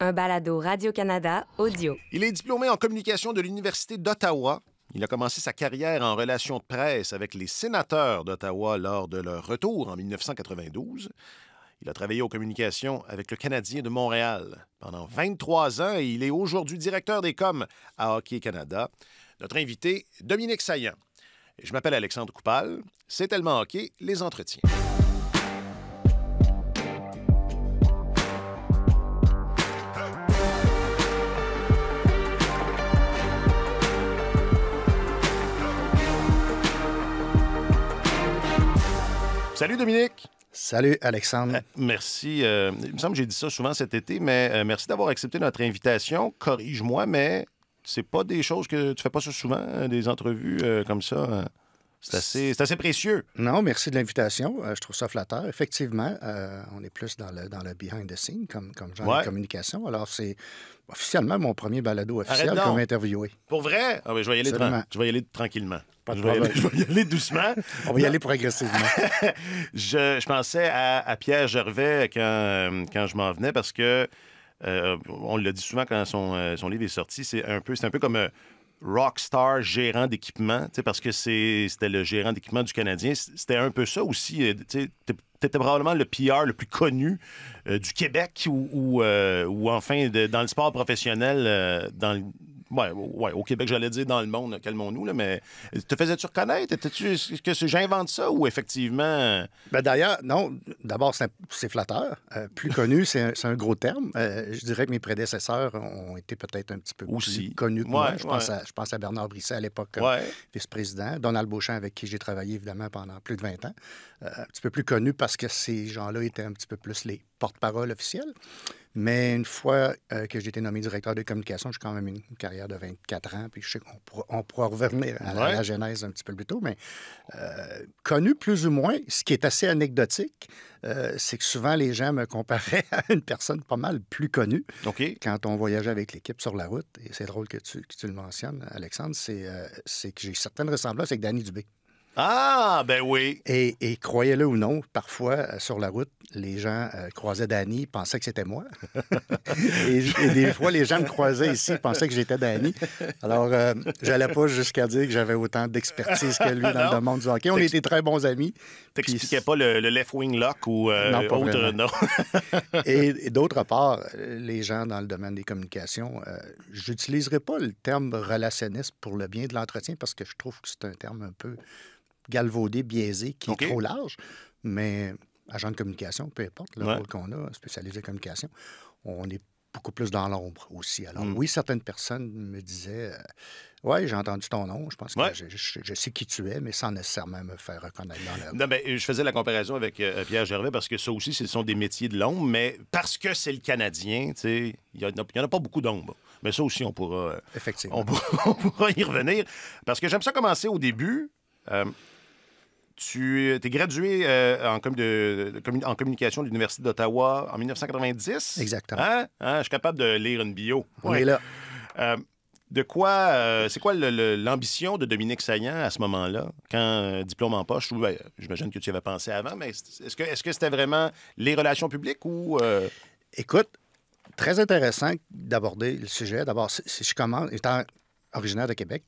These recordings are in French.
Un balado Radio-Canada audio. Il est diplômé en communication de l'Université d'Ottawa. Il a commencé sa carrière en relations de presse avec les sénateurs d'Ottawa lors de leur retour en 1992. Il a travaillé aux communications avec le Canadien de Montréal pendant 23 ans et il est aujourd'hui directeur des coms à Hockey Canada. Notre invité, Dominique Saillant. Je m'appelle Alexandre Coupal. C'est tellement hockey, les entretiens. Salut Dominique. Salut Alexandre. Merci. Il me semble que j'ai dit ça souvent cet été, mais merci d'avoir accepté notre invitation. Corrige-moi, mais c'est pas des choses que tu fais pas ça souvent, des entrevues comme ça. C'est assez précieux. Non, merci de l'invitation. Je trouve ça flatteur. Effectivement, on est plus dans le behind the scene comme genre de communication. Alors, c'est officiellement mon premier balado officiel comme interviewé. Pour vrai? Ah, ben, je vais y aller tranquillement. Pas de problème. Je vais y aller doucement. On va y aller progressivement. Je pensais à Pierre Gervais quand je m'en venais parce que on l'a dit souvent quand son livre est sorti, c'est un peu comme rockstar gérant d'équipement, parce que c'était le gérant d'équipement du Canadien. C'était un peu ça aussi. T'étais probablement le PR le plus connu du Québec ou enfin dans le sport professionnel, au Québec, j'allais dire dans le monde, calmons-nous, là, mais te faisais-tu reconnaître? Est-ce que j'invente ça ou effectivement... Ben d'ailleurs, non. D'abord, c'est flatteur. Plus connu, c'est un gros terme. Je dirais que mes prédécesseurs ont été peut-être un petit peu plus connus que moi. Je pense à Bernard Brisset à l'époque, vice-président. Donald Beauchamp, avec qui j'ai travaillé évidemment pendant plus de 20 ans. Un petit peu plus connu parce que ces gens-là étaient un petit peu plus les porte-parole officiels. Mais une fois que j'ai été nommé directeur de communication, j'ai quand même une carrière de 24 ans, puis je sais qu'on pourra revenir à la genèse un petit peu plus tôt, mais connu plus ou moins, ce qui est assez anecdotique, c'est que souvent les gens me comparaient à une personne pas mal plus connue quand on voyageait avec l'équipe sur la route. Et c'est drôle que tu le mentionnes, Alexandre, c'est que j'ai certaines ressemblances avec Danny Dubé. Ah, ben oui. Et croyez-le ou non, parfois, sur la route, les gens croisaient Danny, pensaient que c'était moi. et des fois, les gens me croisaient ici, pensaient que j'étais Danny. Alors, j'allais pas jusqu'à dire que j'avais autant d'expertise que lui dans le monde du hockey. On était très bons amis. T'expliquais pas le left-wing lock ou autre, non? et d'autre part, les gens dans le domaine des communications, j'utiliserai pas le terme relationniste pour le bien de l'entretien parce que je trouve que c'est un terme un peu galvaudé, biaisé, qui est trop large, mais agent de communication, peu importe le rôle qu'on a, spécialisé en communication, on est beaucoup plus dans l'ombre aussi. Alors oui, certaines personnes me disaient j'ai entendu ton nom, je pense que je sais qui tu es, mais sans nécessairement me faire reconnaître dans l'œuvre. Non, je faisais la comparaison avec Pierre Gervais parce que ça aussi, ce sont des métiers de l'ombre, mais parce que c'est le Canadien, il n'y en a pas beaucoup d'ombre. Mais ça aussi, on pourra y revenir. Parce que j'aime ça commencer au début. Tu es gradué en communication de l'Université d'Ottawa en 1990. Exactement. Je suis capable de lire une bio. On est là. C'est quoi l'ambition de Dominique Saillant à ce moment-là, quand diplôme en poche? J'imagine que tu y avais pensé avant, mais est-ce que c'était vraiment les relations publiques ou... Écoute, très intéressant d'aborder le sujet. D'abord, si je commence, étant originaire de Québec.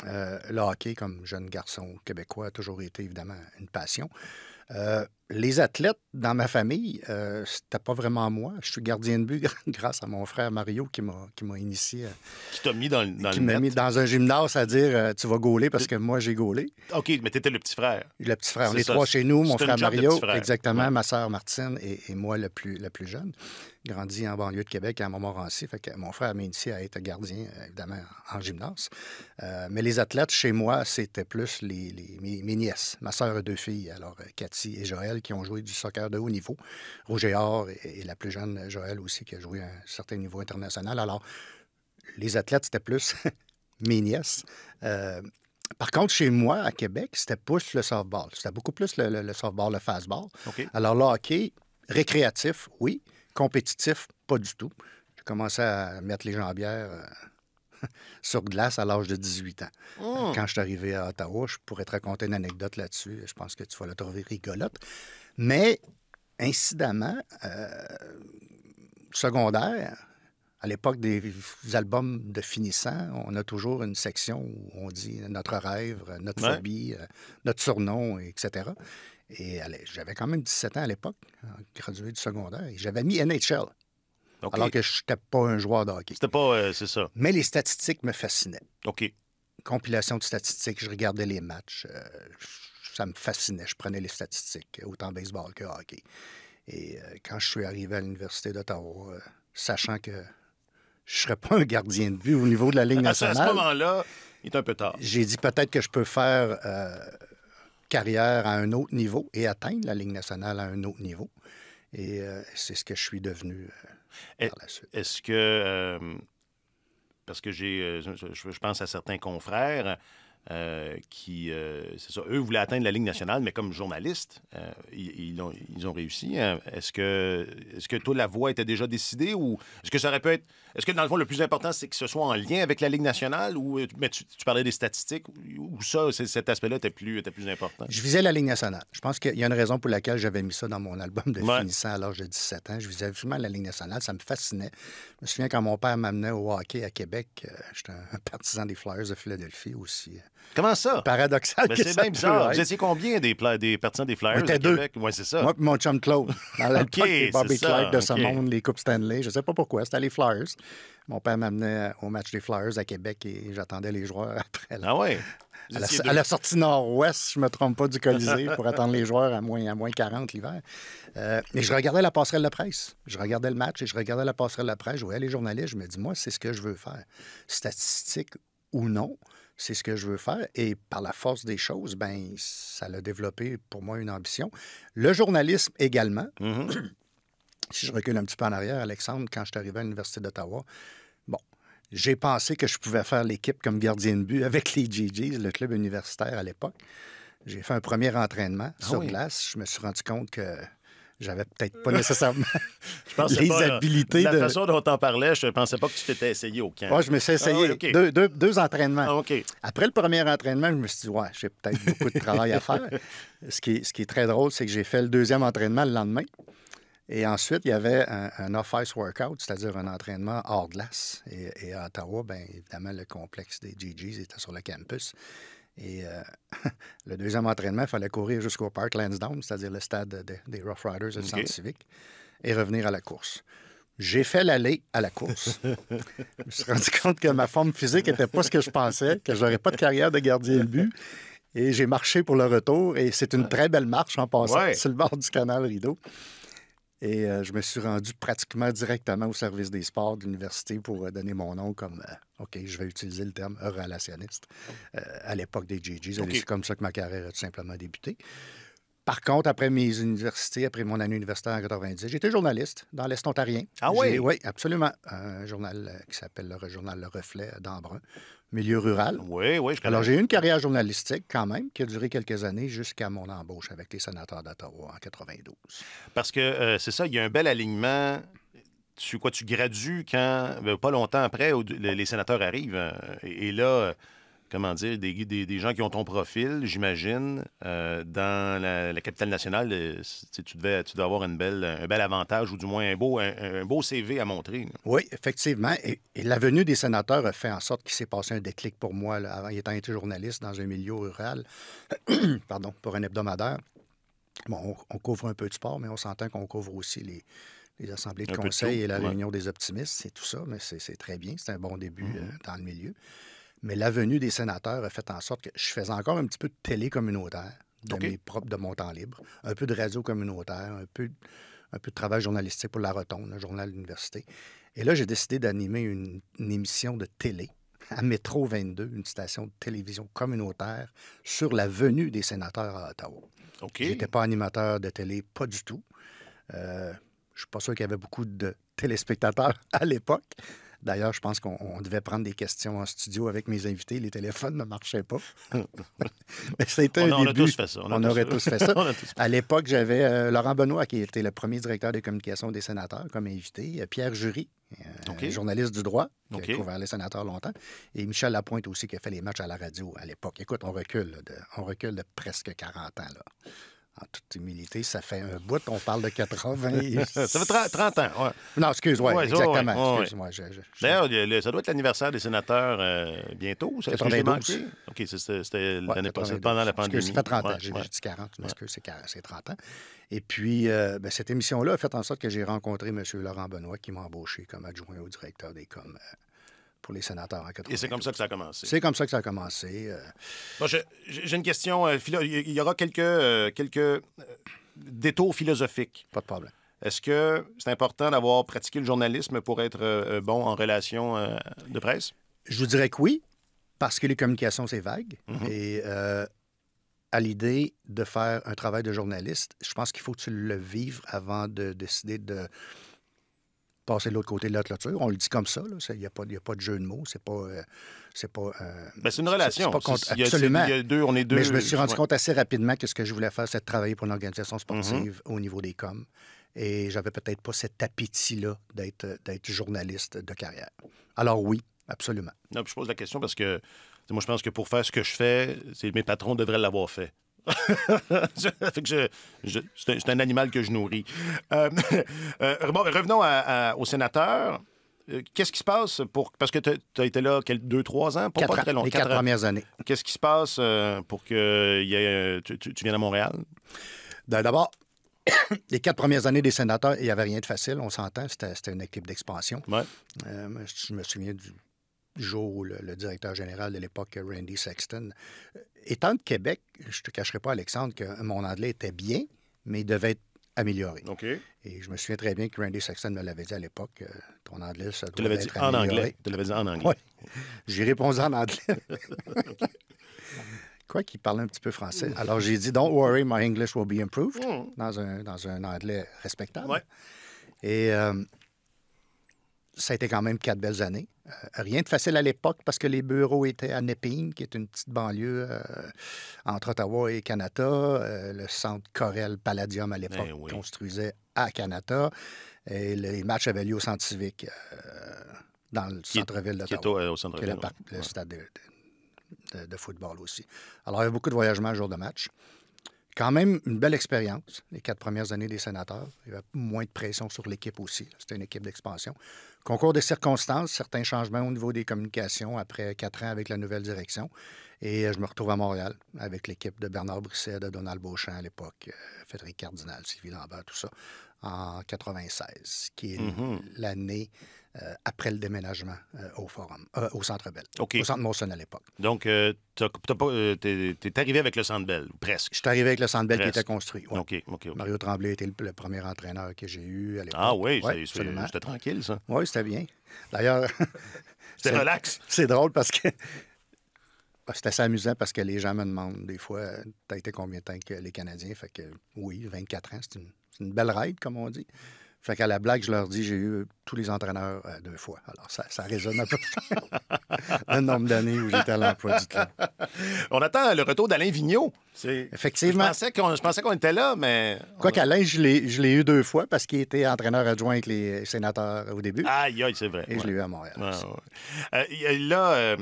Le hockey, comme jeune garçon québécois, a toujours été évidemment une passion. Les athlètes dans ma famille, c'était pas vraiment moi. Je suis gardien de but grâce à mon frère Mario qui m'a initié. Qui t'a mis dans le Qui m'a mis dans un gymnase à dire tu vas gauler parce que moi j'ai gaulé. OK, mais t'étais le petit frère. Le petit frère. On est trois chez nous, mon frère Mario, exactement, ma sœur Martine et moi le plus jeune. Grandi en banlieue de Québec, à Montmorency. Fait que mon frère m'a initié à être gardien, évidemment, en gymnase. Mais les athlètes, chez moi, c'était plus mes nièces. Ma sœur a 2 filles, alors Cathy et Joël, qui ont joué du soccer de haut niveau. Roger Or et la plus jeune, Joël aussi, qui a joué à un certain niveau international. Alors, les athlètes, c'était plus mes nièces. Par contre, chez moi, à Québec, c'était plus le softball. C'était beaucoup plus le softball, le fastball. Alors, le hockey, récréatif, oui. Compétitif, pas du tout. J'ai commencé à mettre les jambières sur glace à l'âge de 18 ans. Quand je suis arrivé à Ottawa, je pourrais te raconter une anecdote là-dessus. Je pense que tu vas la trouver rigolote. Mais, incidemment, secondaire, À l'époque des albums de finissant, on a toujours une section où on dit notre rêve, notre phobie, notre surnom, etc. Et j'avais quand même 17 ans à l'époque, gradué du secondaire, et j'avais mis NHL. Alors que je n'étais pas un joueur de hockey. C'était pas, c'est ça. Mais les statistiques me fascinaient. OK. Compilation de statistiques, je regardais les matchs. Ça me fascinait. Je prenais les statistiques, autant baseball que hockey. Et quand je suis arrivé à l'Université d'Ottawa, sachant que je ne serais pas un gardien de but au niveau de la Ligue nationale... À ce moment-là, il est un peu tard. J'ai dit peut-être que je peux faire carrière à un autre niveau et atteindre la Ligue nationale à un autre niveau. Et c'est ce que je suis devenu par la suite. Est-ce que... parce que je pense à certains confrères qui, c'est ça, eux voulaient atteindre la Ligue nationale, mais comme journalistes, ils ont réussi. Est-ce que toi, la voie était déjà décidée ou est-ce que ça aurait pu être... Est-ce que, dans le fond, le plus important, c'est que ce soit en lien avec la Ligue nationale ou... Mais tu parlais des statistiques ou ça, cet aspect-là était plus important? Je visais la Ligue nationale. Je pense qu'il y a une raison pour laquelle j'avais mis ça dans mon album de finissant à l'âge de 17 ans. Je visais absolument la Ligue nationale. Ça me fascinait. Je me souviens quand mon père m'amenait au hockey à Québec, j'étais un partisan des Flyers de Philadelphie aussi. Comment ça? Paradoxal. Mais c'est bien bizarre. Vous étiez combien des partisans des Flyers de Québec? Oui, c'est ça. Moi et mon chum Claude. Dans l'époque, les Bobby Clark de ce monde, les Coupes Stanley. Je ne sais pas pourquoi. C'était les Flyers. Mon père m'amenait au match des Flyers à Québec et j'attendais les joueurs après. Ah ouais? À la sortie nord-ouest, je ne me trompe pas, du Colisée pour attendre les joueurs à moins 40 l'hiver. Mais je regardais la passerelle de presse. Je regardais le match et je regardais la passerelle de presse. Je voyais les journalistes. Je me dis, moi, c'est ce que je veux faire. Statistique ou non, c'est ce que je veux faire. Et par la force des choses, ben ça a développé pour moi une ambition. Le journalisme également. Mm-hmm. Si je recule un petit peu en arrière, Alexandre, quand je suis arrivé à l'Université d'Ottawa, j'ai pensé que je pouvais faire l'équipe comme gardien de but avec les GGs, le club universitaire à l'époque. J'ai fait un premier entraînement sur glace. Je me suis rendu compte que j'avais peut-être pas nécessairement les habilités. La façon dont t'en parlais, je ne pensais pas que tu t'étais essayé au camp. Oui, je me suis essayé. Okay. Deux entraînements. Okay. Après le premier entraînement, je me suis dit, j'ai peut-être beaucoup de travail à faire. Ce qui est très drôle, c'est que j'ai fait le deuxième entraînement le lendemain. Et ensuite, il y avait un off-ice workout, c'est-à-dire un entraînement hors glace. Et à Ottawa, bien évidemment, le complexe des GGs était sur le campus. Et le deuxième entraînement, il fallait courir jusqu'au Park Lansdowne, c'est-à-dire le stade des Rough Riders et le centre civique, et revenir à la course. J'ai fait l'aller à la course. Je me suis rendu compte que ma forme physique n'était pas ce que je pensais, que je n'aurais pas de carrière de gardien de but. Et j'ai marché pour le retour. Et c'est une très belle marche en passant sur le bord du canal Rideau. Et je me suis rendu pratiquement directement au service des sports de l'université pour donner mon nom comme, OK, je vais utiliser le terme relationniste à l'époque des GGs. Okay. C'est comme ça que ma carrière a tout simplement débuté. Par contre, après mes universités, après mon année universitaire en 90, j'étais journaliste dans l'Est ontarien. Ah oui? Oui, absolument. Un journal qui s'appelle le journal Le Reflet d'Embrun, milieu rural. Oui, je connais. Alors, j'ai eu une carrière journalistique quand même qui a duré quelques années jusqu'à mon embauche avec les sénateurs d'Ottawa en 92. Parce que c'est ça, il y a un bel alignement. Tu gradues quand, pas longtemps après, les sénateurs arrivent. Et là... comment dire, des gens qui ont ton profil, j'imagine, dans la capitale nationale, tu dois avoir un bel avantage ou du moins un beau CV à montrer. Oui, effectivement. Et la venue des sénateurs a fait en sorte qu'il s'est passé un déclic pour moi, là, avant étant été journaliste dans un milieu rural, pour un hebdomadaire. Bon, on couvre un peu de sport, mais on s'entend qu'on couvre aussi les assemblées de conseil et la réunion des optimistes, c'est tout ça, mais c'est très bien, c'est un bon début dans le milieu. Mais la venue des sénateurs a fait en sorte que je faisais encore un petit peu de télé communautaire, de mon temps libre, un peu de radio communautaire, un peu de travail journalistique pour La Rotonde, le journal de l'université. Et là, j'ai décidé d'animer une émission de télé à Métro 22, une station de télévision communautaire, sur la venue des sénateurs à Ottawa. Okay. Je n'étais pas animateur de télé, pas du tout. Je ne suis pas sûr qu'il y avait beaucoup de téléspectateurs à l'époque. D'ailleurs, je pense qu'on devait prendre des questions en studio avec mes invités. Les téléphones ne marchaient pas. Mais c'était un début. On a tous fait ça. On aurait tous fait ça. À l'époque, j'avais Laurent Benoît, qui était le premier directeur des communications des sénateurs, comme invité. Pierre Jury, journaliste du droit, qui a couvert les sénateurs longtemps. Et Michel Lapointe aussi, qui a fait les matchs à la radio à l'époque. Écoute, on recule de presque 40 ans, là. En toute humilité, ça fait un bout, on parle de 80. Ça fait 30 ans. Ouais. Non, excuse-moi, exactement. Ouais. Excuse-moi, D'ailleurs, ça doit être l'anniversaire des sénateurs bientôt. Est-ce que j'ai manqué? OK, c'était l'année passée, pendant la pandémie. Ça fait 30 ans. J'ai dit 40, mais c'est 30 ans. Et puis, cette émission-là a fait en sorte que j'ai rencontré M. Laurent Benoît, qui m'a embauché comme adjoint au directeur des coms pour les sénateurs en 92. Et c'est comme ça que ça a commencé. C'est comme ça que ça a commencé. Bon, j'ai une question. Il y aura quelques détours philosophiques. Pas de problème. Est-ce que c'est important d'avoir pratiqué le journalisme pour être bon en relation de presse? Je vous dirais que oui, parce que les communications, c'est vague. Mm-hmm. Et à l'idée de faire un travail de journaliste, je pense qu'il faut que tu le vives avant de décider de passer de l'autre côté de la clôture. On le dit comme ça. Il n'y a pas de jeu de mots. C'est une relation. Absolument. On est deux. Mais je me suis rendu compte assez rapidement que ce que je voulais faire, c'est de travailler pour une organisation sportive au niveau des coms. Et j'avais peut-être pas cet appétit-là d'être journaliste de carrière. Alors oui, absolument. Non, puis je pose la question parce que moi, je pense que pour faire ce que je fais, mes patrons devraient l'avoir fait. C'est un animal que je nourris. Revenons au sénateur. Qu'est-ce qui se passe parce que tu as été là 2-3 ans? Pas très long. Les 4 premières années. Qu'est-ce qui se passe pour que tu viennes à Montréal? D'abord, les 4 premières années des sénateurs, il n'y avait rien de facile, on s'entend. C'était une équipe d'expansion. Ouais. Je me souviens du jour où le directeur général de l'époque, Randy Sexton, étant de Québec, je ne te cacherai pas, Alexandre, que mon anglais était bien, mais il devait être amélioré. OK. Et je me souviens très bien que Randy Sexton me l'avait dit à l'époque, ton anglais, ça doit être en anglais. Tu l'avais dit en anglais. Oui. J'ai répondu en anglais. Quoi qu'il parlait un petit peu français. Alors, j'ai dit « Don't worry, my English will be improved » dans un anglais respectable. Ouais. Et ça a été quand même 4 belles années. Rien de facile à l'époque parce que les bureaux étaient à Nepean, qui est une petite banlieue entre Ottawa et Kanata. Le centre Corel Palladium, à l'époque, construisait à Kanata. Et les matchs avaient lieu au centre civique, dans le centre-ville d'Ottawa. Qui est au centre-ville. Le stade de football aussi. Alors, il y avait beaucoup de voyagements le jour de match. Quand même une belle expérience, les 4 premières années des sénateurs. Il y avait moins de pression sur l'équipe aussi. C'était une équipe d'expansion. Concours de circonstances, certains changements au niveau des communications après 4 ans avec la nouvelle direction. Et je me retrouve à Montréal avec l'équipe de Bernard Brisset, de Donald Beauchamp à l'époque, Frédéric Cardinal, Sylvie Lambert, tout ça, en 96, qui est l'année après le déménagement au Forum, au Centre Bell, au Centre Molson à l'époque. Donc, t'es arrivé avec le Centre Bell, presque. Je suis arrivé avec le Centre Bell qui était construit. Ouais. OK. Mario Tremblay était le premier entraîneur que j'ai eu à l'époque. Ah oui, c'était tranquille, ça. Oui, c'était bien. D'ailleurs... C'était relax. C'est drôle parce que... C'est assez amusant parce que les gens me demandent des fois, t'as été combien de temps que les Canadiens? Fait que oui, 24 ans, c'est une belle ride, comme on dit. Fait qu'à la blague, je leur dis, j'ai eu tous les entraîneurs 2 fois. Alors, ça résonne un peu le nombre d'années où j'étais à l'emploi du club. On attend le retour d'Alain Vigneault. Effectivement. Je pensais qu'on était là, mais... Quoique Alain, je l'ai eu 2 fois parce qu'il était entraîneur adjoint avec les sénateurs au début. Aïe, c'est vrai. Et je l'ai eu à Montréal. Là...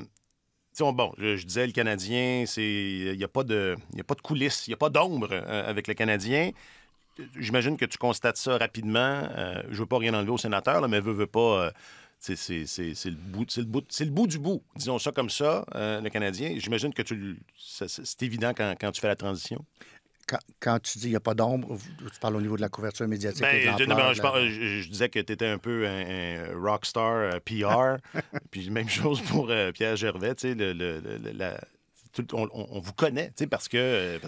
je disais, le Canadien, il n'y a pas de coulisses, il n'y a pas d'ombre avec le Canadien. J'imagine que tu constates ça rapidement. Je ne veux pas rien enlever au sénateur, là, mais veux pas... c'est le bout du bout, disons ça comme ça, le Canadien. J'imagine que c'est évident quand tu fais la transition. Quand tu dis qu'il n'y a pas d'ombre, tu parles au niveau de la couverture médiatique et de je disais que tu étais un peu un rockstar PR. Puis même chose pour Pierre Gervais. On vous connaît parce que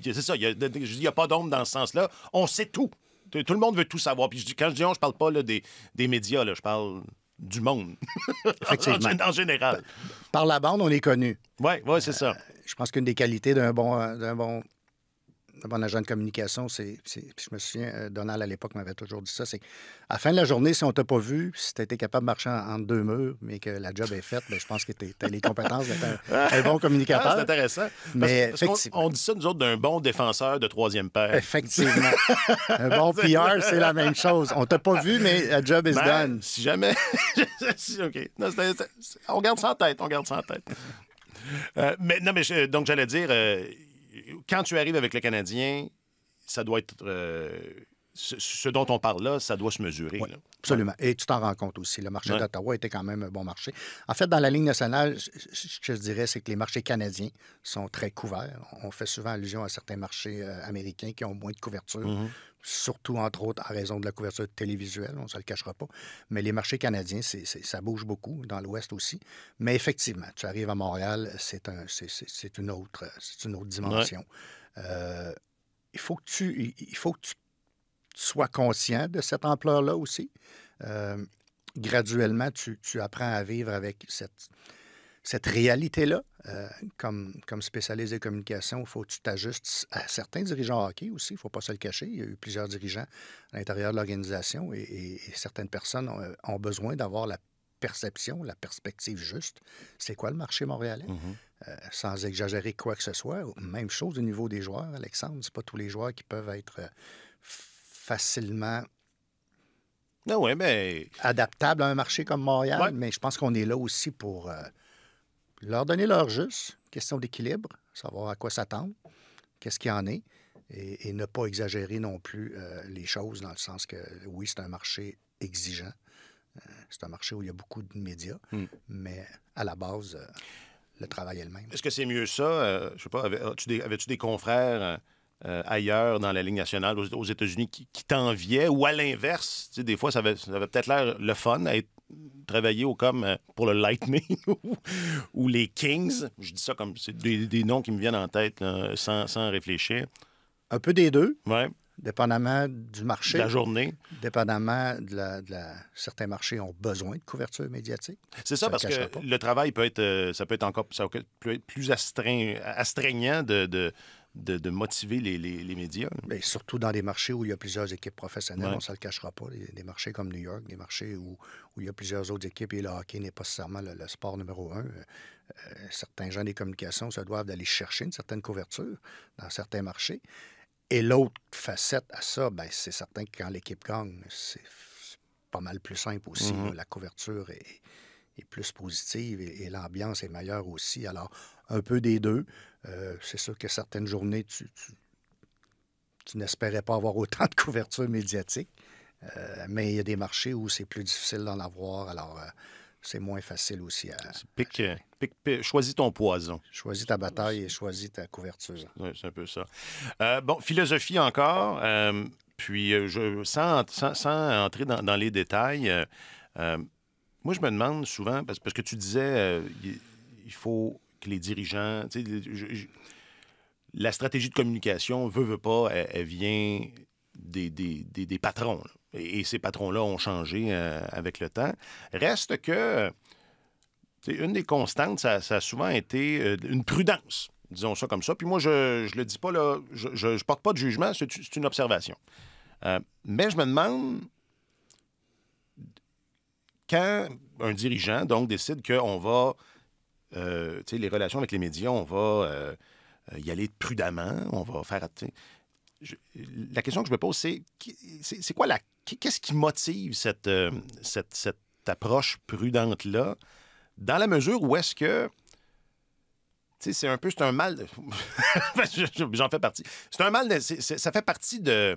c'est ça, il n'y a pas d'ombre dans ce sens-là. On sait tout. Tout le monde veut tout savoir. Puis quand je dis on, je parle pas là, des médias, là, je parle du monde. Effectivement. en général. Par la bande, on est connu. Oui, c'est ça. Je pense qu'une des qualités d'un bon agent de communication, puis je me souviens, Donald, à l'époque, m'avait toujours dit ça, c'est qu'à la fin de la journée, si on t'a pas vu, si tu étais capable de marcher entre 2 murs, mais que la job est faite, je pense que tu as les compétences d'être un bon communicateur. C'est intéressant. Parce on dit ça, nous autres, d'un bon défenseur de 3e paire. Effectivement. Un bon PR, c'est la même chose. On t'a pas vu, mais la job is done. Si jamais... OK. Non, on garde ça en tête. Donc, j'allais dire... quand tu arrives avec le Canadien, ça doit être... ce dont on parle là, ça doit se mesurer. Oui, là. absolument. Et tu t'en rends compte aussi. Le marché d'Ottawa était quand même un bon marché. En fait, dans la Ligue nationale, ce que je dirais, c'est que les marchés canadiens sont très couverts. On fait souvent allusion à certains marchés américains qui ont moins de couverture, surtout, entre autres, en raison de la couverture télévisuelle, on ne se le cachera pas. Mais les marchés canadiens, ça bouge beaucoup, dans l'Ouest aussi. Mais effectivement, tu arrives à Montréal, c'est une autre dimension. Il faut que tu sois conscient de cette ampleur-là aussi. Graduellement, tu apprends à vivre avec cette réalité-là. Comme spécialiste des communications, il faut que tu t'ajustes à certains dirigeants hockey aussi, il ne faut pas se le cacher. Il y a eu plusieurs dirigeants à l'intérieur de l'organisation et certaines personnes ont besoin d'avoir la perception, la perspective juste. C'est quoi le marché montréalais? Sans exagérer quoi que ce soit. Même chose au niveau des joueurs, Alexandre. Ce pas tous les joueurs qui peuvent être facilement adaptables à un marché comme Montréal, mais je pense qu'on est là aussi pour leur donner leur juste, question d'équilibre, savoir à quoi s'attendre, qu'est-ce qu'il y en est, et ne pas exagérer non plus les choses dans le sens que, oui, c'est un marché exigeant, c'est un marché où il y a beaucoup de médias, mais à la base, le travail est le même. Est-ce que c'est mieux ça? Je sais pas, avais-tu des confrères ailleurs dans la Ligue nationale aux États-Unis qui t'enviaient, ou à l'inverse, tu sais, des fois, ça avait peut-être l'air le fun à travailler comme pour le Lightning ou les Kings. Je dis ça comme c'est des noms qui me viennent en tête là, sans réfléchir. Un peu des deux. Oui. Dépendamment du marché. De la journée. Dépendamment certains marchés ont besoin de couverture médiatique. C'est ça, parce que le travail peut être plus astreignant de motiver les médias. Bien, surtout dans des marchés où il y a plusieurs équipes professionnelles, on ne se le cachera pas. Des marchés comme New York, des marchés où il y a plusieurs autres équipes et le hockey n'est pas nécessairement le sport numéro un. Certains gens des communications se doivent d'aller chercher une certaine couverture dans certains marchés. Et l'autre facette à ça, bien, c'est certain que quand l'équipe gagne, c'est pas mal plus simple aussi. La couverture est plus positive et l'ambiance est meilleure aussi. Alors, un peu des deux. C'est sûr que certaines journées, tu n'espérais pas avoir autant de couverture médiatique, mais il y a des marchés où c'est plus difficile d'en avoir. Alors, c'est moins facile aussi à... Choisis ton poison. Choisis ta bataille et choisis ta couverture. Oui, c'est un peu ça. Philosophie encore. Puis, sans entrer dans les détails, moi, je me demande souvent, parce que tu disais, il faut que les dirigeants... La stratégie de communication, veut pas, elle vient des patrons, là. Et ces patrons-là ont changé avec le temps. Reste que, une des constantes, ça a souvent été une prudence, disons ça comme ça. Puis moi, je le dis pas, là, je porte pas de jugement, c'est une observation. Mais je me demande, quand un dirigeant, donc, décide qu'on va, les relations avec les médias, on va y aller prudemment, on va faire... La question que je me pose, c'est quoi qu'est-ce qui motive cette approche prudente-là, dans la mesure où est-ce que, c'est un mal... J'en fais partie. C'est un mal... Ça fait partie de...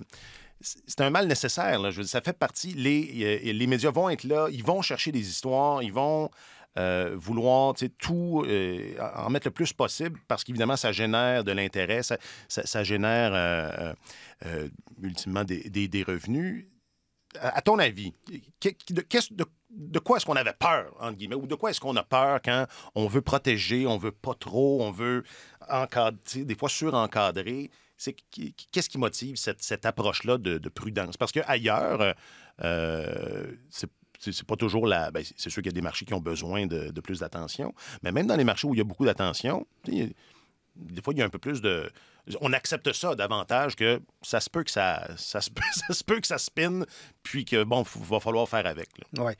C'est un mal nécessaire, là. Je veux dire, ça fait partie... Les médias vont être là, ils vont chercher des histoires, ils vont... vouloir tout en mettre le plus possible parce qu'évidemment, ça génère de l'intérêt, ça génère ultimement des revenus. À ton avis, de quoi est-ce qu'on avait peur, entre guillemets, ou de quoi est-ce qu'on a peur quand on veut protéger, on veut pas trop, on veut encadrer, des fois surencadrer? Qu'est-ce qui motive cette approche-là de prudence? Parce qu'ailleurs, c'est pas toujours c'est sûr qu'il y a des marchés qui ont besoin de plus d'attention, mais même dans les marchés où il y a beaucoup d'attention, des fois, il y a un peu plus de... On accepte ça davantage que ça se peut que ça se peut que ça spinne, puis que, bon, va falloir faire avec. Oui.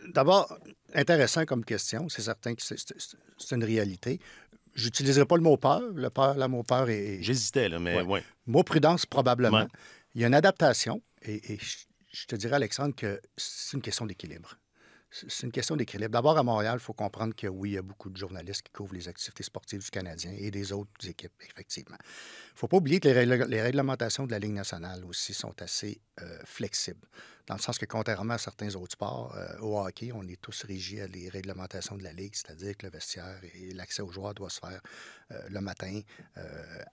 D'abord, intéressant comme question. C'est certain que c'est une réalité. Je n'utiliserai pas le mot peur. Le mot peur est... J'hésitais, là, mais oui. Mot prudence, probablement. Ouais. Il y a une adaptation, et je te dirais, Alexandre, que c'est une question d'équilibre. c'est une question d'équilibre. D'abord, à Montréal, il faut comprendre que oui, il y a beaucoup de journalistes qui couvrent les activités sportives du Canadien et des autres équipes, effectivement. Il ne faut pas oublier que les réglementations de la Ligue nationale aussi sont assez flexibles, dans le sens que contrairement à certains autres sports, au hockey, on est tous régis à les réglementations de la Ligue, c'est-à-dire que le vestiaire et l'accès aux joueurs doit se faire le matin,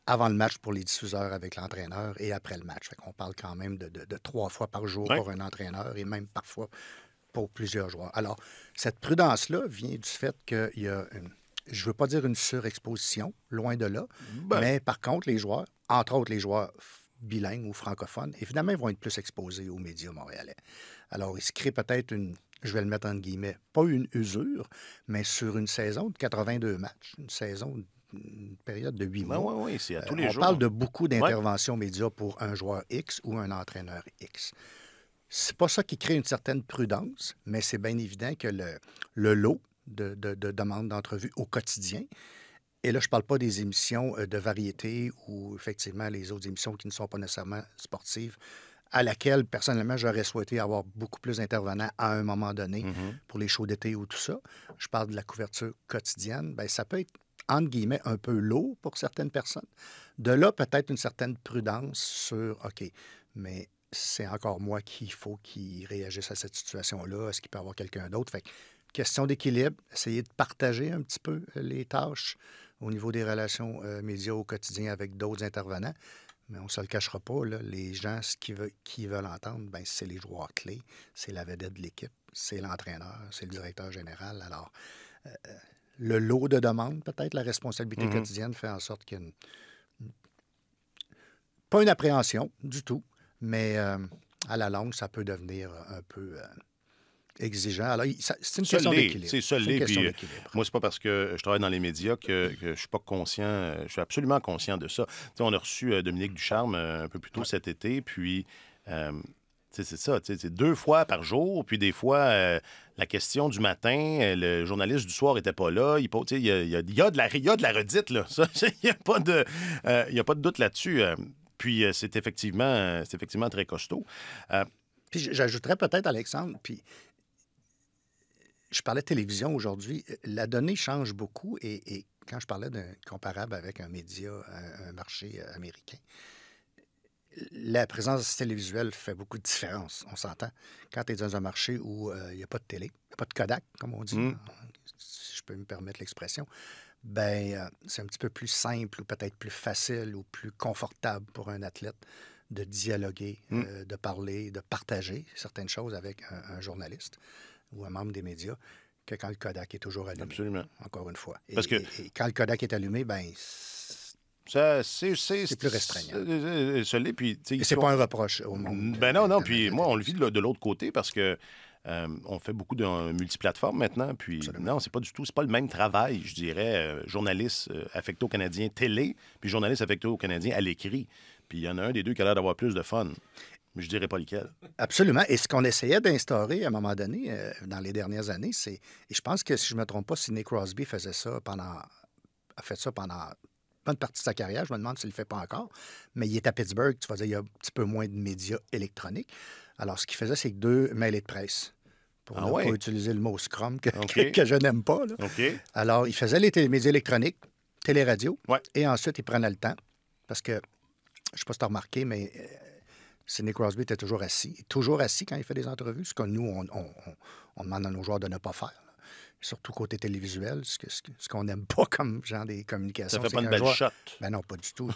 avant le match pour les diffuseurs avec l'entraîneur et après le match. On parle quand même de 3 fois par jour pour un entraîneur et même parfois pour plusieurs joueurs. Alors, cette prudence-là vient du fait qu'il y a je ne veux pas dire une surexposition, loin de là, mais par contre, les joueurs, entre autres les joueurs bilingues ou francophones, évidemment, ils vont être plus exposés aux médias montréalais. Alors, il se crée peut-être je vais le mettre entre guillemets, pas une usure, mais sur une saison de 82 matchs, une période de 8 mois. Oui, c'est à tous les jours. On parle de beaucoup d'interventions médias pour un joueur X ou un entraîneur X. C'est pas ça qui crée une certaine prudence, mais c'est bien évident que le lot de demandes d'entrevues au quotidien, et là, je ne parle pas des émissions de variété ou effectivement les autres émissions qui ne sont pas nécessairement sportives, à laquelle, personnellement, j'aurais souhaité avoir beaucoup plus d'intervenants à un moment donné pour les shows d'été ou tout ça. Je parle de la couverture quotidienne. Bien, ça peut être, entre guillemets, un peu lourd pour certaines personnes. De là, peut-être une certaine prudence sur, OK, mais c'est encore moi qu'il faut qu'il réagisse à cette situation-là. Est-ce qu'il peut y avoir quelqu'un d'autre? Fait que, question d'équilibre, essayer de partager un petit peu les tâches au niveau des relations médias au quotidien avec d'autres intervenants. Mais on ne se le cachera pas, là, les gens, qui veulent entendre, ben, c'est les joueurs clés, c'est la vedette de l'équipe, c'est l'entraîneur, c'est le directeur général. Alors, le lot de demandes, peut-être la responsabilité quotidienne fait en sorte qu'il y a pas une appréhension du tout, mais à la longue, ça peut devenir un peu exigeant. Alors, c'est une question d'équilibre. C'est ça, puis moi, c'est pas parce que je travaille dans les médias que je suis pas conscient. Je suis absolument conscient de ça. T'sais, on a reçu Dominique Ducharme un peu plus tôt cet été, puis c'est ça, c'est 2 fois par jour, puis des fois, la question du matin, le journaliste du soir n'était pas là. Il y a de la redite, là. Il n'y a pas de doute là-dessus. Puis c'est effectivement très costaud. Puis j'ajouterais peut-être, Alexandre, puis je parlais de télévision aujourd'hui, la donnée change beaucoup et quand je parlais d'un comparable avec un média, un marché américain, la présence télévisuelle fait beaucoup de différence, on s'entend. Quand tu es dans un marché où il n'y a pas de télé, il n'y a pas de Kodak, comme on dit, si je peux me permettre l'expression, ben c'est un petit peu plus simple ou peut-être plus facile ou plus confortable pour un athlète de dialoguer, de parler, de partager certaines choses avec un journaliste ou un membre des médias que quand le Kodak est toujours allumé. Absolument. Encore une fois. Parce que... et quand le Kodak est allumé, bien, c'est plus restreignant. Puis, et c'est pas un reproche au monde. Ben non, puis moi, on le vit de l'autre côté parce que on fait beaucoup de multiplateformes maintenant, puis Absolument. non, c'est pas le même travail, je dirais, journaliste affecté au Canadien télé, puis journaliste affecté au Canadien à l'écrit. Puis il y en a un des deux qui a l'air d'avoir plus de fun. Mais je dirais pas lequel. Absolument. Et ce qu'on essayait d'instaurer à un moment donné, dans les dernières années, et je pense que si je ne me trompe pas, Sidney Crosby a fait ça pendant une bonne partie de sa carrière, je me demande s'il ne le fait pas encore, mais il est à Pittsburgh, tu vas dire, il y a un petit peu moins de médias électroniques. Alors, ce qu'il faisait, c'est que 2 mêlées de presse. Pour ne pas utiliser le mot Scrum que je n'aime pas. Là. Alors, il faisait les médias électroniques, télé-radio, et ensuite, il prenait le temps. Parce que, je ne sais pas si tu as remarqué, mais Sidney Crosby était toujours assis. Toujours assis quand il fait des entrevues, ce que nous, on demande à nos joueurs de ne pas faire. Là. Surtout côté télévisuel, ce qu'on n'aime pas comme genre des communications. Ça fait pas une belle shot. Ben non, pas du tout.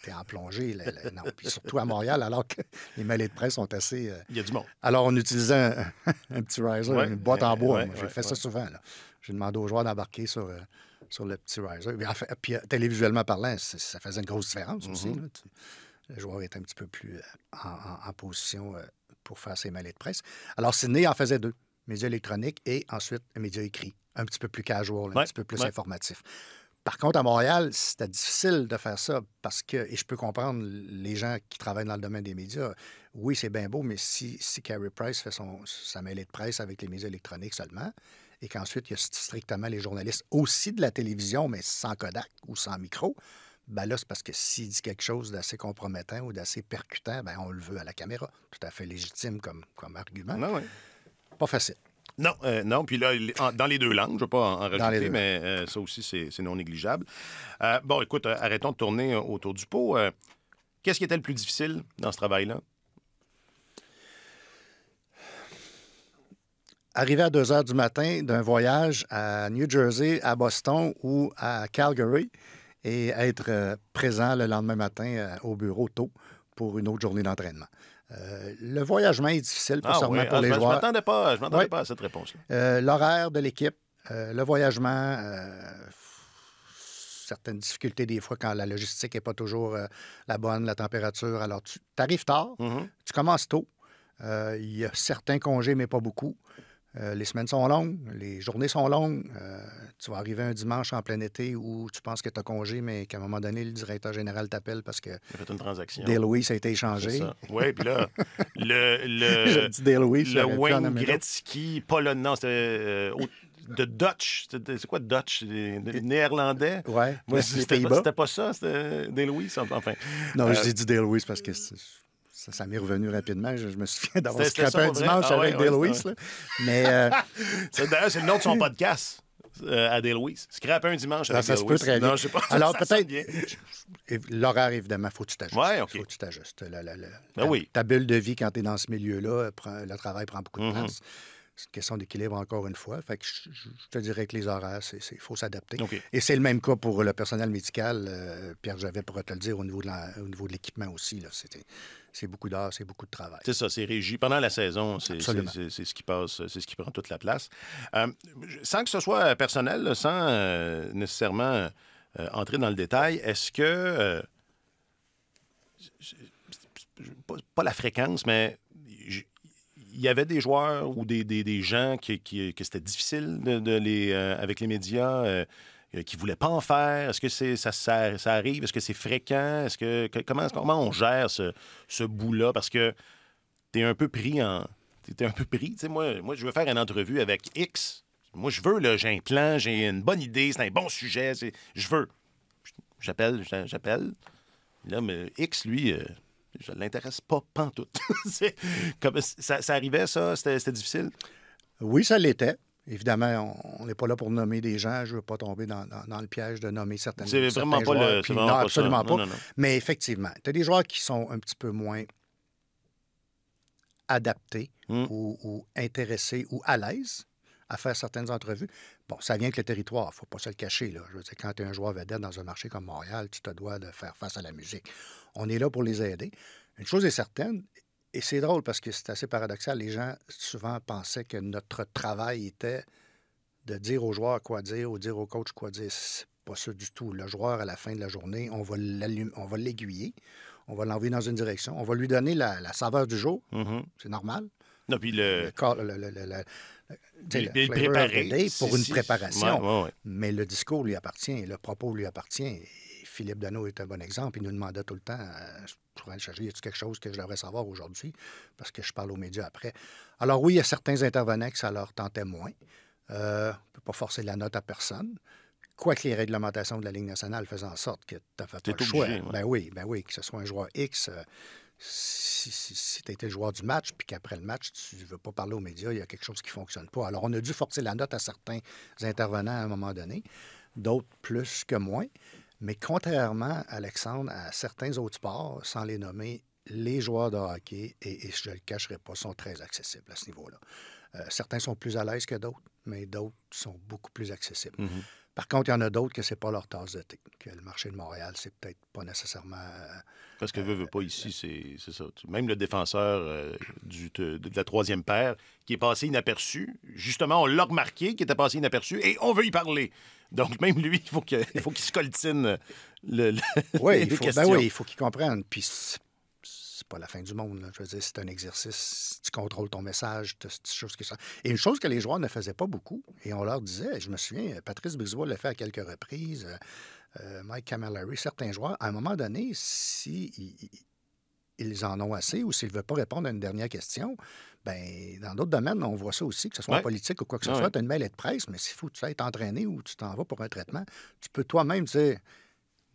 T'es en plongée. Non. Puis surtout à Montréal, alors que les mêlets de presse sont assez... Il y a du monde. Alors, on utilisait un petit riser, une boîte en bois. J'ai fait ça souvent. Là. J'ai demandé aux joueurs d'embarquer sur le petit riser. Puis télévisuellement parlant, ça faisait une grosse différence aussi. Là. Le joueur était un petit peu plus en position pour faire ses mêlées de presse. Alors, Sidney en faisait 2. Médias électroniques et ensuite un média écrit, un petit peu plus casual, un petit peu plus informatif. Par contre, à Montréal, c'était difficile de faire ça parce que, et je peux comprendre les gens qui travaillent dans le domaine des médias, oui, c'est bien beau, mais si Carey Price fait sa mêlée de presse avec les médias électroniques seulement, et qu'ensuite, il y a strictement les journalistes aussi de la télévision, mais sans Kodak ou sans micro, ben là, c'est parce que s'il dit quelque chose d'assez compromettant ou d'assez percutant, ben on le veut à la caméra. Tout à fait légitime comme argument. Ben oui. Pas facile. Non. Puis là, dans les deux langues, je ne vais pas en rajouter, mais ça aussi, c'est non négligeable. Bon, écoute, arrêtons de tourner autour du pot. Qu'est-ce qui était le plus difficile dans ce travail-là? Arriver à 2 heures du matin d'un voyage à New Jersey, à Boston ou à Calgary et être présent le lendemain matin au bureau tôt pour une autre journée d'entraînement. Le voyagement est difficile, pas seulement pour les joueurs. Je ne m'attendais pas à cette réponse-là. L'horaire de l'équipe, le voyagement, certaines difficultés des fois quand la logistique n'est pas toujours la bonne, la température. Alors, tu arrives tard, tu commences tôt. Il y a certains congés, mais pas beaucoup. Les semaines sont longues, les journées sont longues. Tu vas arriver un dimanche en plein été où tu penses que tu as congé, mais qu'à un moment donné, le directeur général t'appelle parce que il a fait une transaction. Dale Louis a été échangé. Oui, puis là, le Wayne Gretzky polonais, non, c'était de Dutch. C'est quoi Dutch? Néerlandais? Oui, c'était pas ça, c'était Dale Louis, enfin. Non, je dis Dale Louis parce que... Ça m'est revenu rapidement. Je me souviens d'avoir scrapé un dimanche avec Dale Louis. Mais, d'ailleurs, c'est le nom de son podcast à Dale Louis. Scraper un dimanche avec Dale Louis. Ça se peut très bien. Non, je sais pas. Alors, peut-être... L'horaire, évidemment, il faut que tu t'ajustes. Ouais, OK. Il faut que tu t'ajustes. Oui. Ta bulle de vie, quand tu es dans ce milieu-là, le travail prend beaucoup de place. C'est une question d'équilibre, encore une fois. Fait que je te dirais que les horaires, il faut s'adapter. Okay. Et c'est le même cas pour le personnel médical. Pierre Javet pourra te le dire au niveau de l'équipement aussi. Là. C'est beaucoup d'heures, c'est beaucoup de travail. C'est ça, c'est régi. Pendant la saison, c'est ce qui passe, c'est ce qui prend toute la place. Sans que ce soit personnel, là, sans nécessairement entrer dans le détail, est-ce que... pas la fréquence, mais... Il y avait des joueurs ou des gens que c'était difficile avec les médias, qui ne voulaient pas en faire. Est-ce que ça arrive? Est-ce que c'est fréquent? Comment on gère ce bout-là? Parce que tu es un peu pris Tu sais, moi, je veux faire une entrevue avec X. Moi, je veux, là, j'ai un plan, j'ai une bonne idée, c'est un bon sujet. Je veux. J'appelle. Là, mais X, lui... je ne l'intéresse pas pantoute. Ça arrivait, ça? C'était difficile? Oui, ça l'était. Évidemment, on n'est pas là pour nommer des gens. Je ne veux pas tomber dans le piège de nommer certaines C'est vraiment pas joueurs. Non, absolument pas. Non. Mais effectivement, tu as des joueurs qui sont un petit peu moins adaptés ou intéressés ou à l'aise à faire certaines entrevues. Bon, ça vient avec le territoire, il ne faut pas se le cacher. Là. Je veux dire, quand tu es un joueur vedette dans un marché comme Montréal, tu te dois de faire face à la musique. On est là pour les aider. Une chose est certaine, et c'est drôle parce que c'est assez paradoxal, les gens souvent pensaient que notre travail était de dire aux joueurs quoi dire ou dire au coach quoi dire. C'est pas ça du tout. Le joueur, à la fin de la journée, on va l'aiguiller, on va l'envoyer dans une direction, on va lui donner la saveur du jour. C'est normal. Non, puis le préparer pour une préparation. Ouais. Mais le discours lui appartient, le propos lui appartient. Et Philippe Danault est un bon exemple. Il nous demandait tout le temps, je pourrais le chercher, y a-t-il quelque chose que je devrais savoir aujourd'hui? Parce que je parle aux médias après. Alors oui, il y a certains intervenants que ça leur tentait moins. On ne peut pas forcer la note à personne. Quoique les réglementations de la Ligue nationale faisaient en sorte que tu n'as pas le choix. Ouais. Ben oui, que ce soit un joueur X... si tu étais le joueur du match, puis qu'après le match, tu ne veux pas parler aux médias, il y a quelque chose qui ne fonctionne pas. Alors, on a dû forcer la note à certains intervenants à un moment donné, d'autres plus que moins. Mais contrairement, Alexandre, à certains autres sports, sans les nommer, les joueurs de hockey, et je ne le cacherai pas, sont très accessibles à ce niveau-là. Certains sont plus à l'aise que d'autres, mais d'autres sont beaucoup plus accessibles. Par contre, il y en a d'autres que ce n'est pas leur tasse de thé, que le marché de Montréal, c'est peut-être pas nécessairement... Parce que veut pas ici, c'est ça. Même le défenseur de la troisième paire qui est passé inaperçu, justement, on l'a remarqué qu'il était passé inaperçu et on veut y parler. Donc, même lui, il faut qu'il se coltine les questions. Ben oui, il faut qu'il comprenne. Puis, c'est pas la fin du monde. Là. Je veux dire, c'est un exercice. Tu contrôles ton message, choses que ça. Et une chose que les joueurs ne faisaient pas beaucoup, et on leur disait, je me souviens, Patrice Brisebois l'a fait à quelques reprises, Mike Camilleri, certains joueurs, à un moment donné, ils en ont assez ou s'ils ne veulent pas répondre à une dernière question, bien, dans d'autres domaines, on voit ça aussi, que ce soit en politique ou quoi que ce soit, tu as une mêlée de presse, mais s'il faut que tu ailles t'entraîner ou tu t'en vas pour un traitement, tu peux toi-même dire...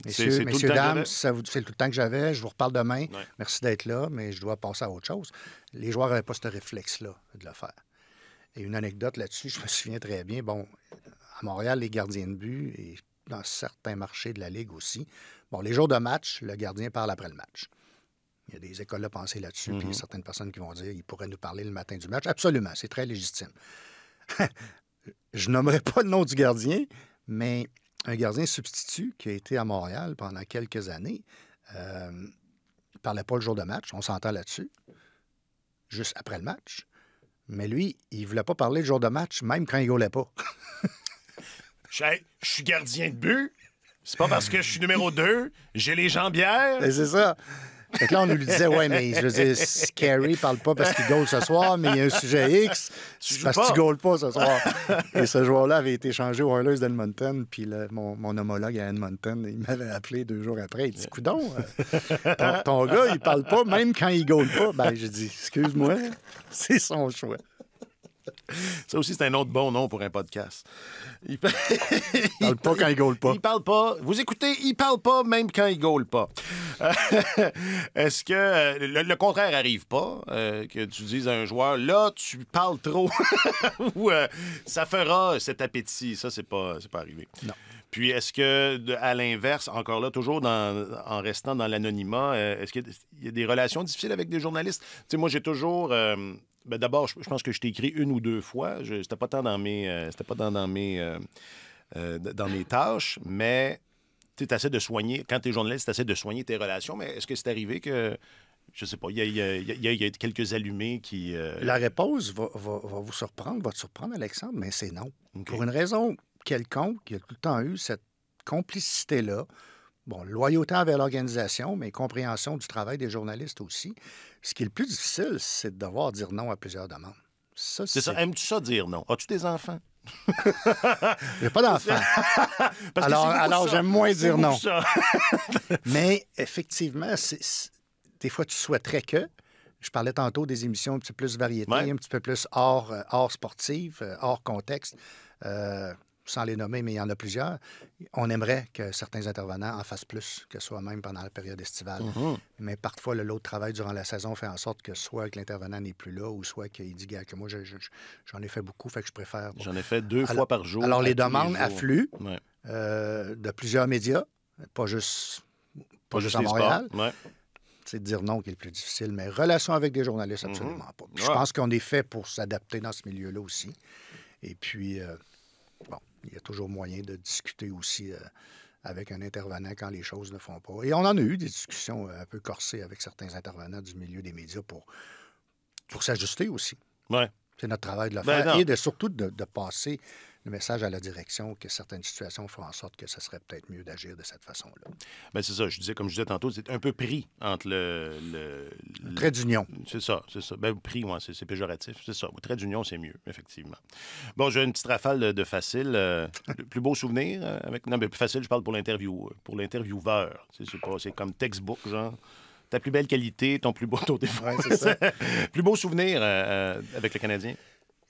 Messieurs, dames, c'est tout le temps que j'avais. Je vous reparle demain. Ouais. Merci d'être là, mais je dois passer à autre chose. Les joueurs n'avaient pas ce réflexe-là de le faire. Et une anecdote là-dessus, je me souviens très bien. Bon, à Montréal, les gardiens de but et dans certains marchés de la Ligue aussi, bon, les jours de match, le gardien parle après le match. Il y a des écoles de pensée là-dessus, puis il y a certaines personnes qui vont dire qu'il pourrait nous parler le matin du match. Absolument, c'est très légitime. Je nommerai pas le nom du gardien, mais un gardien substitut qui a été à Montréal pendant quelques années, il ne parlait pas le jour de match, on s'entend là-dessus, juste après le match. Mais lui, il ne voulait pas parler le jour de match, même quand il ne gaulait pas. Je suis gardien de but. C'est pas parce que je suis numéro 2, j'ai les jambières. Et c'est ça. Fait que là, on nous le disait, ouais, mais je veux dire, Carey parle pas parce qu'il goal ce soir, mais il y a un sujet X, c'est parce que tu goal pas ce soir. Et ce joueur-là avait été changé aux Oilers d'Edmonton, puis mon homologue à Edmonton, il m'avait appelé 2 jours après, il dit, coudonc, ton gars, il parle pas, même quand il goal pas. Ben, j'ai dit, excuse-moi, c'est son choix. Ça aussi, c'est un autre bon nom pour un podcast. Il parle pas quand il goal pas. Il parle pas. Vous écoutez, il parle pas même quand il goal pas. Est-ce que le contraire arrive pas? Que tu dises à un joueur, là, tu parles trop. Ou ça fera cet appétit. Ça, c'est pas arrivé. Non. Puis, est-ce que, à l'inverse, encore là, toujours en restant dans l'anonymat, est-ce qu'il y a des relations difficiles avec des journalistes? Tu sais, moi, j'ai toujours... d'abord, je pense que je t'ai écrit 1 ou 2 fois. C'était pas tant dans mes tâches, mais tu essaies de soigner. Quand tu es journaliste, tu essaies de soigner tes relations. Mais est-ce que c'est arrivé que, je sais pas, il y a quelques allumés qui... La réponse va vous surprendre, va te surprendre, Alexandre, mais c'est non. Okay. Pour une raison quelconque, il y a tout le temps eu cette complicité-là. Bon, loyauté envers l'organisation, mais compréhension du travail des journalistes aussi. Ce qui est le plus difficile, c'est de devoir dire non à plusieurs demandes. C'est ça. Aimes-tu ça dire non? As-tu des enfants? J'ai pas d'enfants. alors j'aime moins dire non. Mais effectivement, des fois, tu souhaiterais que... Je parlais tantôt des émissions un petit peu plus variété, un petit peu plus hors sportive, hors contexte. Sans les nommer, mais il y en a plusieurs. On aimerait que certains intervenants en fassent plus que soi-même pendant la période estivale. Mais parfois, le lot de travail durant la saison fait en sorte que soit que l'intervenant n'est plus là ou soit qu'il dit que moi, j'en ai fait beaucoup, fait que je préfère... J'en ai fait 2 fois par jour. Alors, les demandes affluent de plusieurs médias, pas juste à Montréal. C'est de dire non qui est le plus difficile, mais relation avec des journalistes, absolument pas. Je pense qu'on est fait pour s'adapter dans ce milieu-là aussi. Et puis... il y a toujours moyen de discuter aussi avec un intervenant quand les choses ne font pas. Et on en a eu des discussions un peu corsées avec certains intervenants du milieu des médias pour s'ajuster aussi. Ouais. C'est notre travail de le faire et surtout de passer le message à la direction que certaines situations font en sorte que ce serait peut-être mieux d'agir de cette façon-là. Bien, c'est ça. Comme je disais tantôt, c'est un peu pris entre le trait d'union. C'est ça. Bien, pris, c'est péjoratif. C'est ça. Le trait d'union, c'est mieux, effectivement. Bon, j'ai une petite rafale de facile. Le plus beau souvenir avec... Non, mais plus facile, je parle pour l'intervieweur. C'est comme textbook, genre. Ta plus belle qualité, ton plus beau taux d'effort. Oui, c'est ça. Plus beau souvenir avec le Canadien?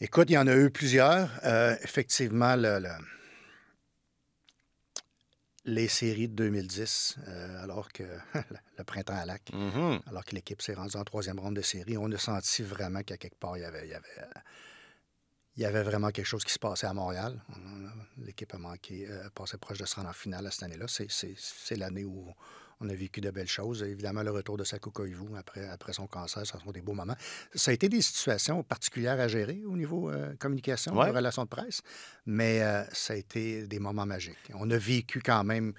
Écoute, il y en a eu plusieurs. Effectivement, les séries de 2010, alors que le printemps à Lac, alors que l'équipe s'est rendue en 3e ronde de série, on a senti vraiment qu'à quelque part, il y avait vraiment quelque chose qui se passait à Montréal. L'équipe a passé proche de se rendre en finale à cette année-là. C'est l'année où on a vécu de belles choses. Évidemment, le retour de Saku Koivu après son cancer, ça sont des beaux moments. Ça a été des situations particulières à gérer au niveau communication, de relations de presse, mais ça a été des moments magiques. On a vécu quand même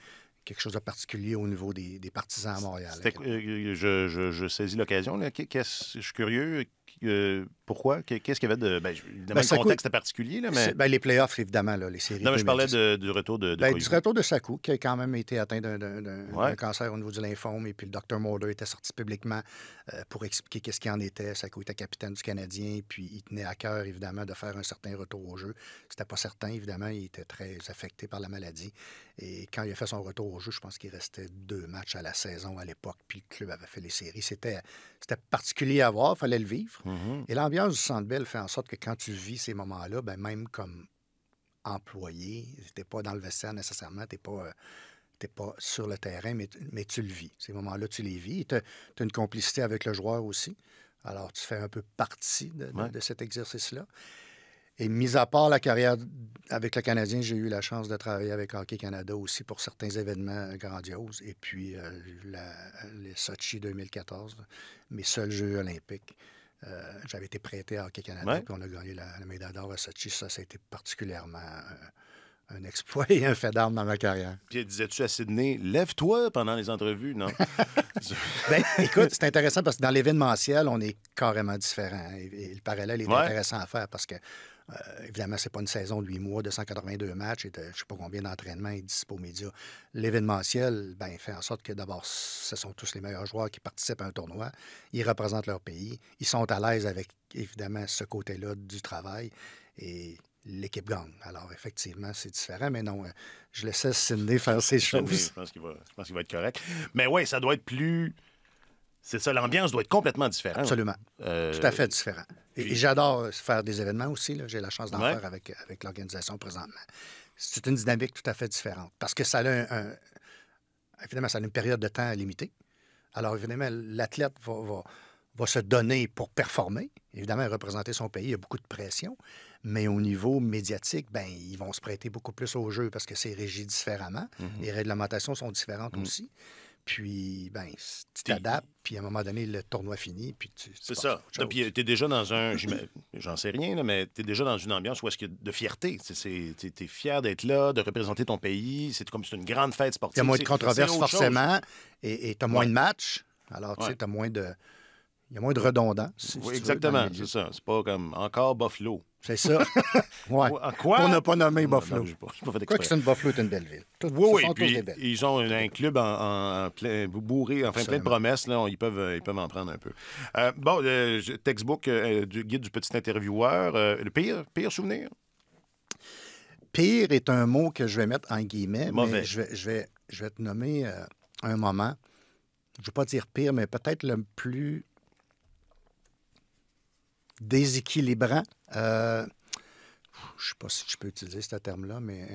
quelque chose de particulier au niveau des partisans à Montréal. Je saisis l'occasion. Je suis curieux. Pourquoi? Qu'est-ce qu'il y avait de... évidemment, le contexte est particulier, là, mais... les playoffs, évidemment, là, les séries. Non, mais je parlais du retour de du retour de Saku, qui a quand même été atteint d'un cancer au niveau du lymphome, et puis le Dr Mulder était sorti publiquement pour expliquer qu'est-ce qu'il en était. Saku était capitaine du Canadien, puis il tenait à cœur, évidemment, de faire un certain retour au jeu. C'était pas certain, évidemment, il était très affecté par la maladie. Et quand il a fait son retour au jeu, je pense qu'il restait 2 matchs à la saison à l'époque, puis le club avait fait les séries. C'était particulier à voir, il fallait le vivre. Et l'ambiance du Centre Bell fait en sorte que quand tu vis ces moments-là, même comme employé, tu n'es pas dans le vestiaire nécessairement, tu n'es pas sur le terrain, mais tu le vis. Ces moments-là, tu les vis. Tu as une complicité avec le joueur aussi. Alors, tu fais un peu partie de cet exercice-là. Et mis à part la carrière avec le Canadien, j'ai eu la chance de travailler avec Hockey Canada aussi pour certains événements grandioses. Et puis, les Sochi 2014, mes seuls Jeux olympiques. J'avais été prêté à Hockey Canada, puis on a gagné la médaille d'or à Sochi. Ça a été particulièrement un exploit et un fait d'armes dans ma carrière. Puis disais-tu à Sydney, lève-toi pendant les entrevues, non? Bien, écoute, c'est intéressant parce que dans l'événementiel, on est carrément différent. Et le parallèle est intéressant à faire parce que, évidemment, c'est pas une saison de 8 mois, de 182 matchs et de je ne sais pas combien d'entraînements et dispo aux médias. L'événementiel, bien, fait en sorte que d'abord, ce sont tous les meilleurs joueurs qui participent à un tournoi. Ils représentent leur pays. Ils sont à l'aise avec, évidemment, ce côté-là du travail. Et l'équipe gagne. Alors, effectivement, c'est différent, mais non, je laissais Sidney faire ses choses. Je pense qu'il va être correct. Mais oui, ça doit être plus... C'est ça, l'ambiance doit être complètement différente. Absolument. Tout à fait différent. Et j'adore faire des événements aussi. Là. J'ai la chance d'en faire avec l'organisation présentement. C'est une dynamique tout à fait différente parce que ça a évidemment, ça a une période de temps limitée. Alors, évidemment, l'athlète va se donner pour performer. Évidemment, représenter son pays, il y a beaucoup de pression. Mais au niveau médiatique, ben ils vont se prêter beaucoup plus au jeu parce que c'est régi différemment. Les réglementations sont différentes aussi. Puis, ben tu t'adaptes, puis à un moment donné, le tournoi finit, puis tu c'est ça. Puis tu es déjà dans un... J'en sais rien, là, mais tu es déjà dans une ambiance où est-ce qu'il y a de fierté. Tu es fier d'être là, de représenter ton pays. C'est comme c'est une grande fête sportive. Il y a moins de controverses, forcément, et tu as moins de matchs. Alors, tu sais, tu as moins de... Il y a moins de redondants. Oui, exactement, c'est ça. C'est pas comme encore Buffalo. C'est ça. Ouais. Quoi? Pour ne pas nommer Buffalo. Non, j'ai pas fait Quoi exprès. que c'est une Buffalo, c'est une belle ville. Oui, puis ils ont un club en plein bourré, enfin plein de promesses. Là, ils peuvent en prendre un peu. Textbook du guide du petit intervieweur. Le pire souvenir? Pire est un mot que je vais mettre en guillemets, Mauvais. mais je vais te nommer un moment. Je ne veux pas dire pire, mais peut-être le plus déséquilibrant. Je ne sais pas si je peux utiliser ce terme-là, mais...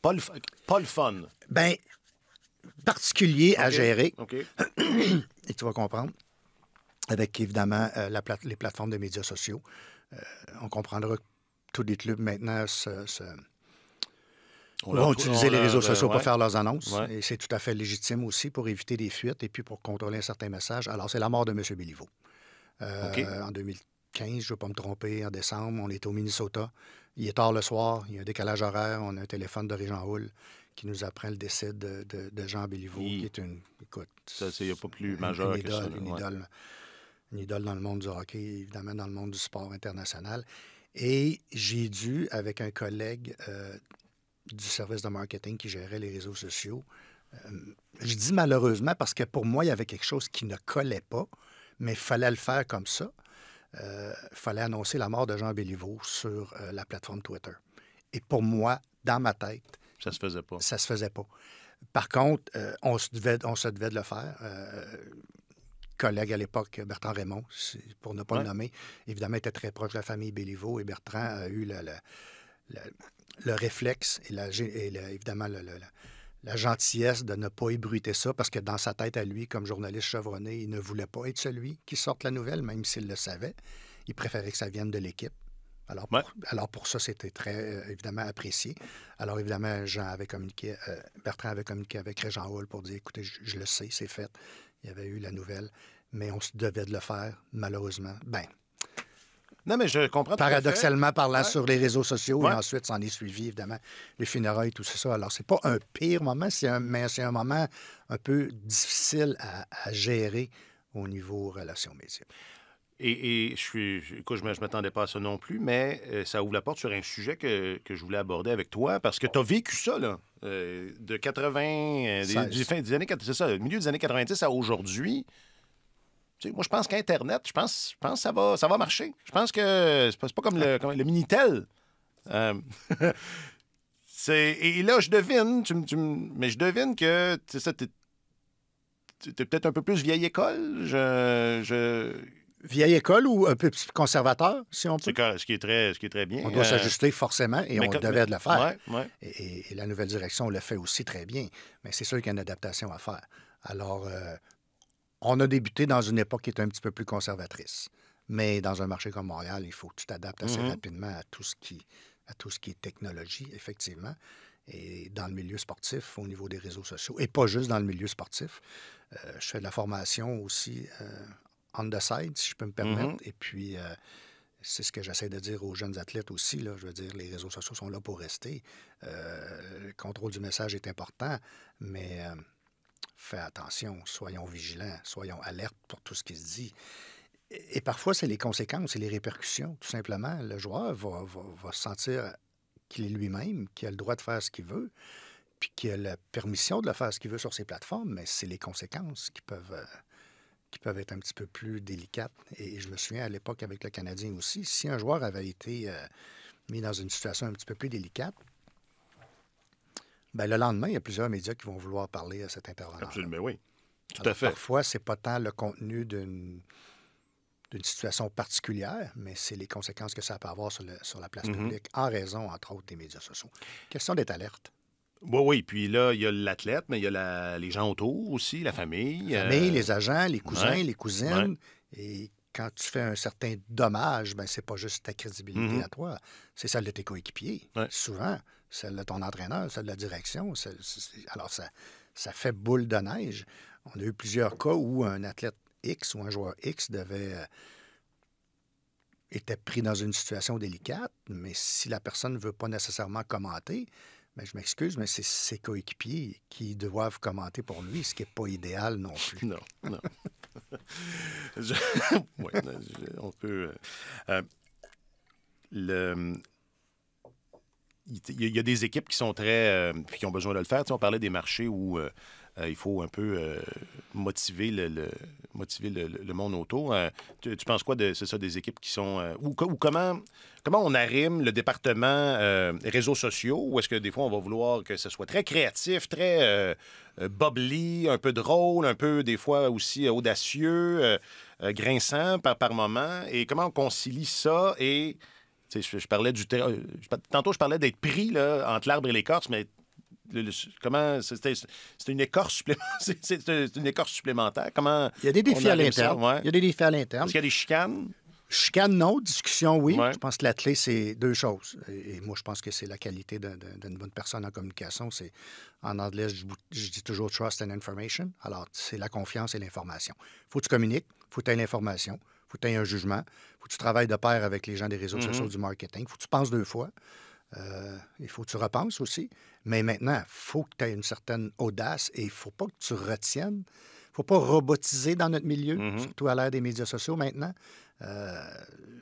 Pas le fun. Bien, particulier à gérer. OK. Et tu vas comprendre. Avec, évidemment, les plateformes de médias sociaux. On comprendra que tous les clubs, maintenant, vont utiliser les réseaux sociaux pour faire leurs annonces. Ouais. Et c'est tout à fait légitime aussi pour éviter des fuites et puis pour contrôler un certain message. Alors, c'est la mort de M. Béliveau. En 2015, je ne vais pas me tromper, en décembre, on était au Minnesota. Il est tard le soir, il y a un décalage horaire, on a un téléphone de Régent Houle qui nous apprend le décès de Jean Béliveau, qui est une... Écoute, ça, il n'y a pas plus majeur que ça. Une idole dans le monde du hockey, évidemment dans le monde du sport international. Et j'ai dû, avec un collègue du service de marketing qui gérait les réseaux sociaux, je dis malheureusement parce que pour moi, il y avait quelque chose qui ne collait pas, mais il fallait le faire comme ça. Il fallait annoncer la mort de Jean Béliveau sur la plateforme Twitter. Et pour moi, dans ma tête... Ça se faisait pas. Ça se faisait pas. Par contre, on se devait de le faire. Collègue à l'époque, Bertrand Raymond, pour ne pas le nommer, évidemment, était très proche de la famille Béliveau et Bertrand a eu le réflexe et évidemment la gentillesse de ne pas ébruiter ça parce que dans sa tête à lui, comme journaliste chevronné, il ne voulait pas être celui qui sorte la nouvelle, même s'il le savait. Il préférait que ça vienne de l'équipe. Alors pour ça, c'était très, évidemment, apprécié. Alors, évidemment, Bertrand avait communiqué avec Régent Houle pour dire, écoutez, je le sais, c'est fait. Il y avait eu la nouvelle, mais on se devait de le faire, malheureusement. Non, mais je comprends. Paradoxalement parlant sur les réseaux sociaux, et ensuite, s'en est suivi, évidemment, les funérailles, tout ça. Alors, c'est pas un pire moment, mais c'est un moment un peu difficile à gérer au niveau relations médias. Et je ne m'attendais pas à ça non plus, mais ça ouvre la porte sur un sujet que je voulais aborder avec toi, parce que tu as vécu ça, là, de 80... des années... C'est ça, milieu des années 90 à aujourd'hui. Tu sais, moi, je pense qu'Internet, je pense que ça va marcher. Je pense que c'est pas comme le Minitel. Et là, je devine, mais je devine que t'es peut-être un peu plus vieille école. Vieille école ou un peu plus conservateur, si on peut? Ce qui est très bien. On doit s'ajuster forcément et on devait de le faire. Ouais. Et la nouvelle direction le fait aussi très bien. Mais c'est sûr qu'il y a une adaptation à faire. Alors, on a débuté dans une époque qui est un petit peu plus conservatrice. Mais dans un marché comme Montréal, il faut que tu t'adaptes assez rapidement à tout ce qui est technologie, effectivement. Et dans le milieu sportif, au niveau des réseaux sociaux, et pas juste dans le milieu sportif. Je fais de la formation aussi on the side, si je peux me permettre. Et puis, c'est ce que j'essaie de dire aux jeunes athlètes aussi. Là. Je veux dire, les réseaux sociaux sont là pour rester. Le contrôle du message est important, mais fais attention, soyons vigilants, soyons alertes pour tout ce qui se dit. Et parfois, c'est les conséquences et les répercussions, tout simplement. Le joueur va se sentir qu'il est lui-même, qu'il a le droit de faire ce qu'il veut, puis qu'il a la permission de le faire ce qu'il veut sur ses plateformes, mais c'est les conséquences qui peuvent être un petit peu plus délicates. Et je me souviens à l'époque avec le Canadien aussi, si un joueur avait été mis dans une situation un petit peu plus délicate, bien, le lendemain, il y a plusieurs médias qui vont vouloir parler à cet intervenant. Absolument, oui. Tout Alors, à fait. Parfois, c'est pas tant le contenu d'une situation particulière, mais c'est les conséquences que ça peut avoir sur la place publique, en raison, entre autres, des médias sociaux. Question d'être alerte. Oui. Puis là, il y a l'athlète, mais il y a les gens autour aussi, la famille. La famille, les agents, les cousins, les cousines. Et quand tu fais un certain dommage, ben c'est pas juste ta crédibilité à toi, c'est celle de tes coéquipiers. Souvent, celle de ton entraîneur, celle de la direction. Alors, ça fait boule de neige. On a eu plusieurs cas où un athlète X ou un joueur X était pris dans une situation délicate, mais si la personne ne veut pas nécessairement commenter, bien, je m'excuse, mais c'est ses coéquipiers qui doivent commenter pour lui, ce qui n'est pas idéal non plus. Non. On peut... Il y a des équipes qui sont très... qui ont besoin de le faire. Tu sais, on parlait des marchés où il faut un peu motiver le monde autour. Tu penses quoi de des équipes qui sont... ou comment on arrime le département réseaux sociaux? Ou est-ce que des fois, on va vouloir que ce soit très créatif, très bubbly, un peu drôle, un peu, des fois, aussi audacieux, grinçant par moment? Et comment on concilie ça et... Je parlais tantôt, je parlais d'être pris là, entre l'arbre et l'écorce, mais comment c'est une écorce supplémentaire. C'est une écorce supplémentaire. Comment il y a des défis à l'interne. Il y a des défis à l'interne. Est-ce qu'il y a des chicanes? Chicane, non. Discussion, oui. Je pense que la clé, c'est deux choses. Et moi, je pense que c'est la qualité d'une bonne personne en communication. C'est, en anglais, je dis toujours « trust and information ». Alors, c'est la confiance et l'information. Il faut que tu communiques, il faut que tu aies l'information, il faut que tu aies un jugement, il faut que tu travailles de pair avec les gens des réseaux sociaux du marketing, il faut que tu penses deux fois. Il faut que tu repenses aussi. Mais maintenant, il faut que tu aies une certaine audace et il ne faut pas que tu retiennes. Il ne faut pas robotiser dans notre milieu, surtout à l'ère des médias sociaux maintenant.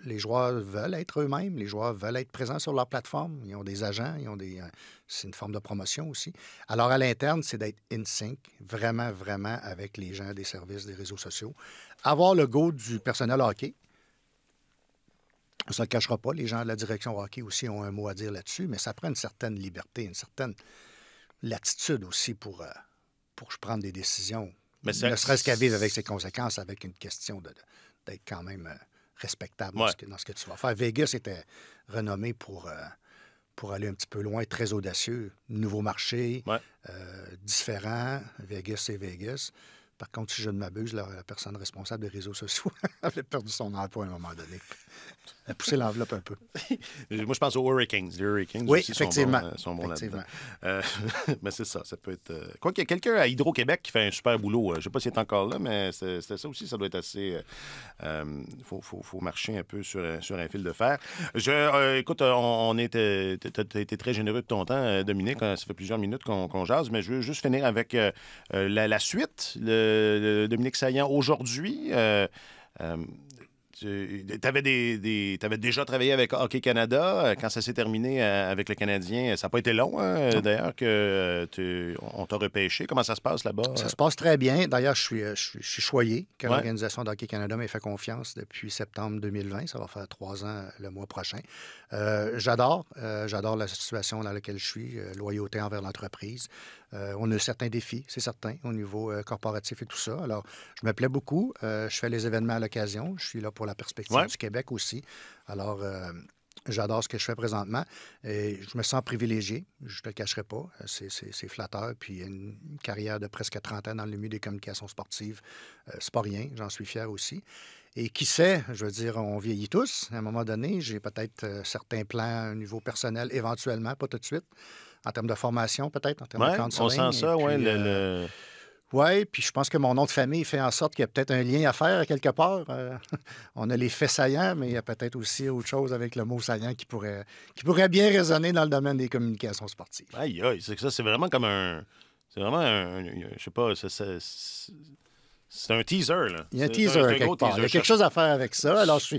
Les joueurs veulent être eux-mêmes, les joueurs veulent être présents sur leur plateforme. Ils ont des agents, c'est une forme de promotion aussi. Alors, à l'interne, c'est d'être in sync, vraiment, vraiment avec les gens des services des réseaux sociaux. Avoir le go du personnel hockey. Ça ne le cachera pas. Les gens de la direction hockey aussi ont un mot à dire là-dessus, mais ça prend une certaine liberté, une certaine latitude aussi pour prendre des décisions. Mais ne serait-ce qu'à vivre avec ses conséquences, avec une question d'être quand même respectable dans ce que tu vas faire. Vegas était renommé pour aller un petit peu loin, très audacieux. Nouveau marché, différent. Vegas, c'est Vegas. Par contre, si je ne m'abuse, la personne responsable des réseaux sociaux avait perdu son emploi à un moment donné. Elle a poussé l'enveloppe un peu. Moi, je pense aux Hurricanes. Les Hurricanes aussi effectivement. sont bons là-dedans. Mais c'est ça peut être... Quoi qu'il y a quelqu'un à Hydro-Québec qui fait un super boulot. Je ne sais pas s'il est encore là, mais c'était ça aussi. Ça doit être assez... faut marcher un peu sur un fil de fer. Écoute, tu as été très généreux de ton temps, Dominique. Ça fait plusieurs minutes qu'on jase, mais je veux juste finir avec la suite. Dominique Saillant, aujourd'hui... tu avais déjà travaillé avec Hockey Canada. Quand ça s'est terminé avec le Canadien, ça n'a pas été long, d'ailleurs, on t'a repêché. Comment ça se passe là-bas? Ça se passe très bien. D'ailleurs, je suis choyé que l'Organisation d'Hockey Canada m'ait fait confiance depuis septembre 2020. Ça va faire 3 ans le mois prochain. J'adore la situation dans laquelle je suis, loyauté envers l'entreprise. On a certains défis, c'est certain, au niveau corporatif et tout ça. Alors, je me plais beaucoup. Je fais les événements à l'occasion. Je suis là pour la perspective du Québec aussi. Alors, j'adore ce que je fais présentement. Et je me sens privilégié. Je ne te le cacherai pas. C'est flatteur. Puis une carrière de presque 30 ans dans le milieu des communications sportives, c'est pas rien. J'en suis fier aussi. Et qui sait, je veux dire, on vieillit tous. À un moment donné, j'ai peut-être certains plans au niveau personnel, éventuellement, pas tout de suite. En termes de formation, peut-être, en termes de counseling. On sent ça, oui. Oui, puis je pense que mon nom de famille fait en sorte qu'il y a peut-être un lien à faire quelque part. On a les faits saillants, mais il y a peut-être aussi autre chose avec le mot saillant qui pourrait bien résonner dans le domaine des communications sportives. Aïe, aïe, c'est que ça, c'est vraiment comme un... C'est vraiment un... Je sais pas, c'est un teaser, là. Il y a un teaser quelque part. Il y a quelque chose à faire avec ça. Alors, je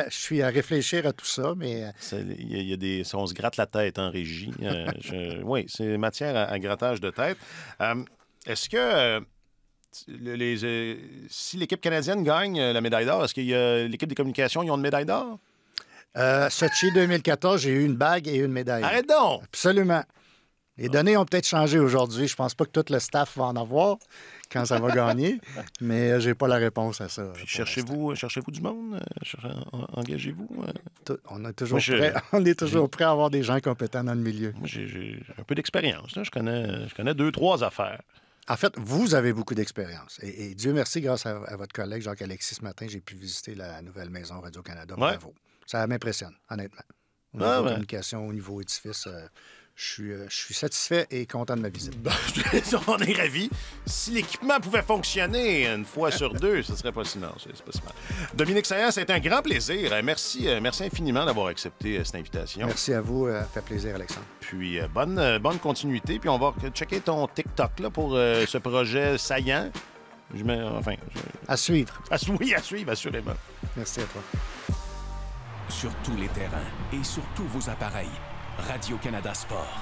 suis à réfléchir à tout ça, mais... On se gratte la tête en régie. Oui, c'est matière à grattage de tête. Est-ce que si l'équipe canadienne gagne la médaille d'or, est-ce qu'il y a l'équipe des communications, ils ont une médaille d'or? Sochi 2014, j'ai eu une bague et une médaille. Arrête donc! Absolument. Les données ont peut-être changé aujourd'hui. Je pense pas que tout le staff va en avoir quand ça va gagner, mais j'ai pas la réponse à ça. Puis cherchez-vous du monde? Engagez-vous? On est toujours prêt à avoir des gens compétents dans le milieu. Moi, j'ai un peu d'expérience. Je connais 2-3 affaires. En fait, vous avez beaucoup d'expérience. Et Dieu merci, grâce à votre collègue Jacques-Alexis ce matin, j'ai pu visiter la nouvelle maison Radio-Canada. Bravo. Ça m'impressionne, honnêtement. Au niveau communication, au niveau édifice, je suis satisfait et content de ma visite. On est ravis. Si l'équipement pouvait fonctionner une fois sur deux, ce serait pas si mal. C'est pas si mal. Dominique Saillant, c'est un grand plaisir. Merci infiniment d'avoir accepté cette invitation. Merci à vous. Ça fait plaisir, Alexandre. Puis bonne continuité. Puis on va checker ton TikTok là, pour ce projet Saillant. À suivre. Oui, à suivre, assurément. Merci à toi. Sur tous les terrains et sur tous vos appareils, Radio-Canada Sport.